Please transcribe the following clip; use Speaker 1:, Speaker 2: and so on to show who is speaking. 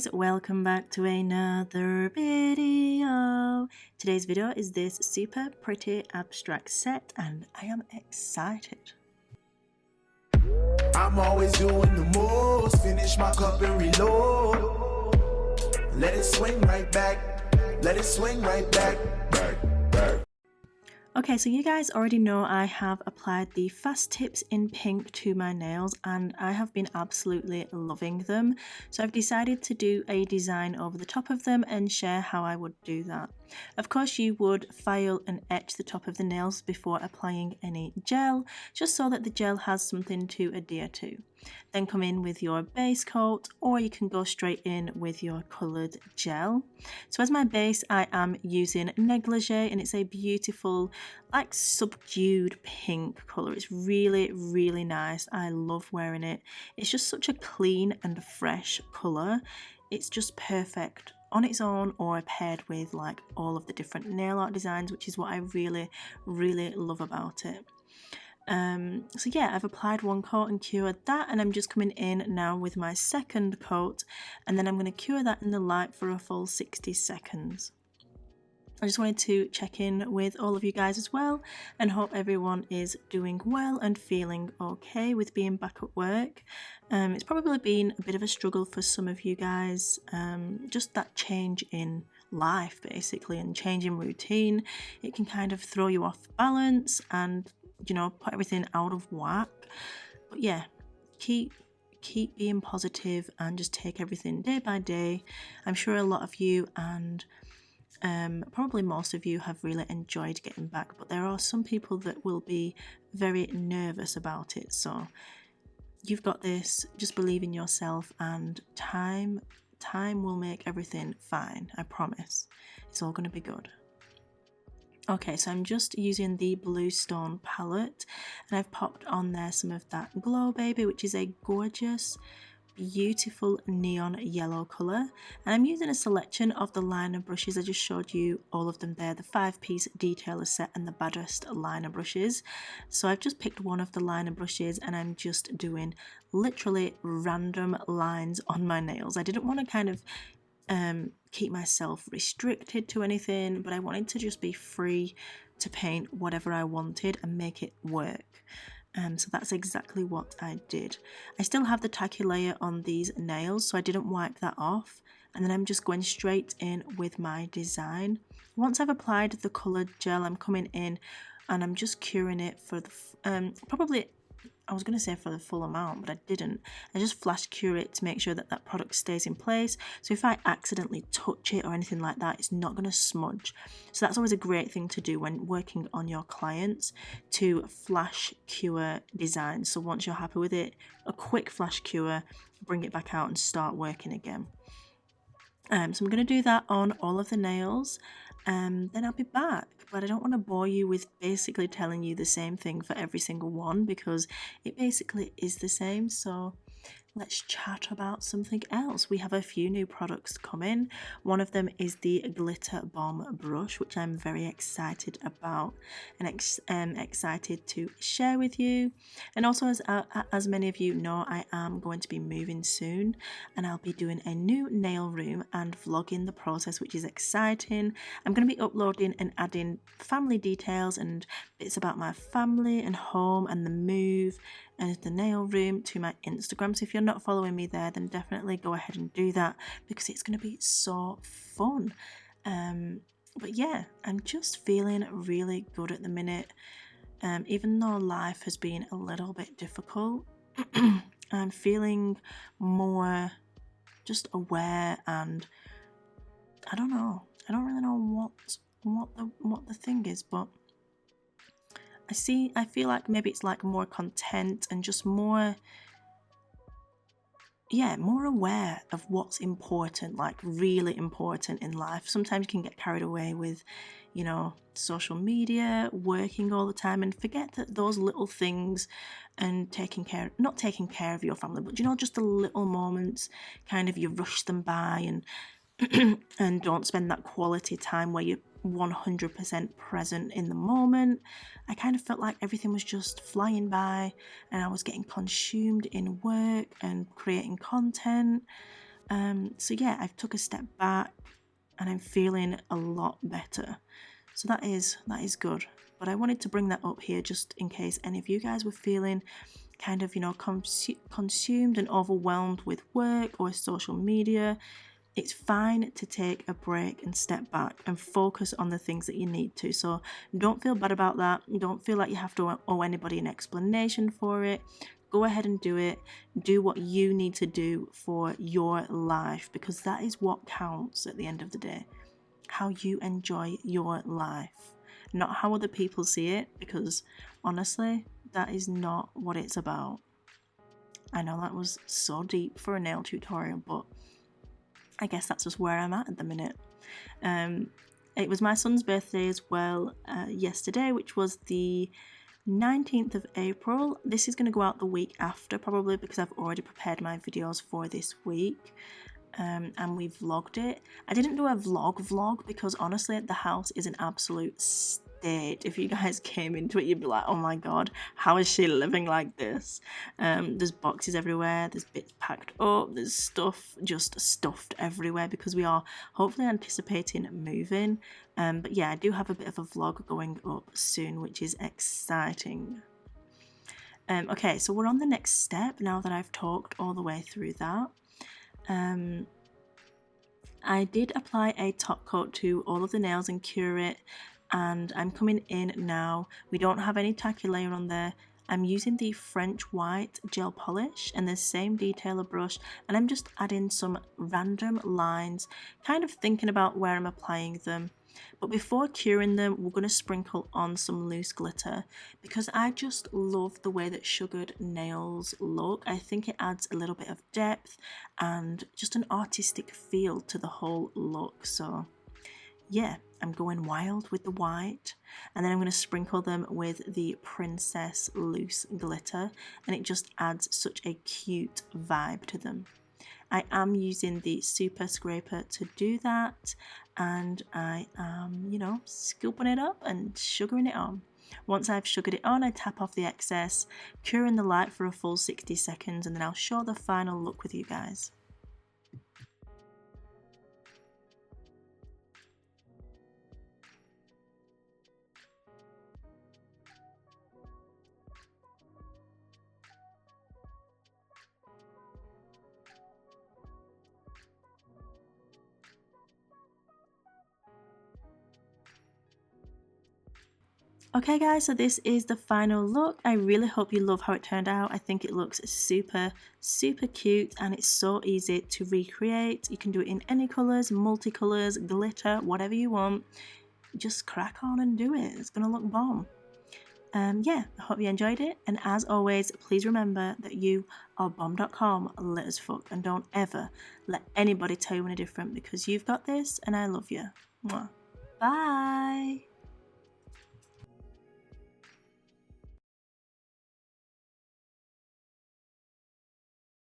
Speaker 1: guys, welcome back to another video. Today's video is this super pretty abstract set and I am excited.
Speaker 2: I'm always doing the most, finish my cup and reload. Let it swing right back, let it swing right back.
Speaker 1: Okay, so you guys already know I have applied the Fast Tips in pink to my nails and I have been absolutely loving them. So I've decided to do a design over the top of them and share how I would do that. Of course, you would file and etch the top of the nails before applying any gel, just so that the gel has something to adhere to. Then come in with your base coat, or you can go straight in with your coloured gel. So as my base, I am using Negligee, and it's a beautiful, like subdued pink colour. It's really, really nice. I love wearing it. It's just such a clean and fresh colour. It's just perfect on its own or paired with like all of the different nail art designs, which is what I really, really love about it. So yeah, I've applied one coat and cured that, and I'm just coming in now with my second coat, and then I'm going to cure that in the light for a full 60 seconds. I just wanted to check in with all of you guys as well and hope everyone is doing well and feeling okay with being back at work. It's probably been a bit of a struggle for some of you guys, just that change in life basically and change in routine. It can kind of throw you off balance and, you know, put everything out of whack. But yeah, keep being positive and just take everything day by day. I'm sure a lot of you and probably most of you have really enjoyed getting back, but there are some people that will be very nervous about it. So you've got this, just believe in yourself, and time will make everything fine. I promise. It's all going to be good. Okay, so I'm just using the Bluestone palette and I've popped on there some of that Glow Baby, which is a gorgeous, beautiful neon yellow colour, and I'm using a selection of the liner brushes. I just showed you all of them there, the 5-piece detailer set and the baddest liner brushes. So I've just picked one of the liner brushes and I'm just doing literally random lines on my nails. I didn't want to kind of keep myself restricted to anything, but I wanted to just be free to paint whatever I wanted and make it work. So that's exactly what I did. I still have the tacky layer on these nails, so I didn't wipe that off, and then I'm just going straight in with my design. Once I've applied the coloured gel, I'm coming in and I'm just curing it for the probably, I was going to say for the full amount, but I didn't. I just flash cure it to make sure that that product stays in place. So if I accidentally touch it or anything like that, it's not going to smudge. So that's always a great thing to do when working on your clients, to flash cure designs. So once you're happy with it, a quick flash cure, bring it back out and start working again. So I'm going to do that on all of the nails. Then I'll be back, but I don't want to bore you with basically telling you the same thing for every single one, because it basically is the same. So let's chat about something else. We have a few new products coming. One of them is the Glitter Bomb brush, which I'm very excited about and excited to share with you. And also, as many of you know, I am going to be moving soon and I'll be doing a new nail room and vlogging the process, which is exciting. I'm going to be uploading and adding family details and bits about my family and home and the move and the nail room to my Instagram. So if you're not following me there, then definitely go ahead and do that, because it's going to be so fun. But yeah, I'm just feeling really good at the minute. Even though life has been a little bit difficult, I'm feeling more just aware, and I don't know. I don't really know what the thing is, but I feel like maybe it's like more content and just more aware of what's important, like really important in life. Sometimes you can get carried away with, you know, social media, working all the time, and forget that those little things and not taking care of your family, but, you know, just the little moments, kind of you rush them by and and don't spend that quality time where you're 100% present in the moment. I kind of felt like everything was just flying by and I was getting consumed in work and creating content. So yeah, I've took a step back and I'm feeling a lot better. So that is good. But I wanted to bring that up here just in case any of you guys were feeling kind of, consumed and overwhelmed with work or social media. It's fine to take a break and step back and focus on the things that you need to. So don't feel bad about that. Don't feel like you have to owe anybody an explanation for it. Go ahead and do it. Do what you need to do for your life, because that is what counts at the end of the day. How you enjoy your life, not how other people see it, because honestly, that is not what it's about. I know that was so deep for a nail tutorial, but I guess that's just where I'm at the minute. It was my son's birthday as well yesterday, which was the 19th of April. This is going to go out the week after, probably, because I've already prepared my videos for this week. And we vlogged it. I didn't do a vlog because honestly the house is an absolute state. If you guys came into it, you'd be like, oh my god, how is she living like this? There's boxes everywhere, there's bits packed up, there's stuff just stuffed everywhere because we are hopefully anticipating moving. But yeah, I do have a bit of a vlog going up soon, which is exciting. Okay, so we're on the next step now that I've talked all the way through that. I did apply a top coat to all of the nails and cure it, and I'm coming in now. We don't have any tacky layer on there. I'm using the French white gel polish and the same detailer brush, and I'm just adding some random lines, kind of thinking about where I'm applying them. But before curing them, we're going to sprinkle on some loose glitter because I just love the way that sugared nails look. I think it adds a little bit of depth and just an artistic feel to the whole look. So yeah, I'm going wild with the white, and then I'm going to sprinkle them with the Princess loose glitter, and it just adds such a cute vibe to them. I am using the super scraper to do that, and I am, scooping it up and sugaring it on. Once I've sugared it on, I tap off the excess, cure in the light for a full 60 seconds, and then I'll show the final look with you guys. Okay guys, so this is the final look. I really hope you love how it turned out. I think it looks super cute, and it's so easy to recreate. You can do it in any colours, multicolours, glitter, whatever you want. Just crack on and do it. It's gonna look bomb. Yeah, I hope you enjoyed it, and as always, please remember that you are bomb.com lit as fuck, and don't ever let anybody tell you any different, because you've got this and I love you. Mwah. Bye.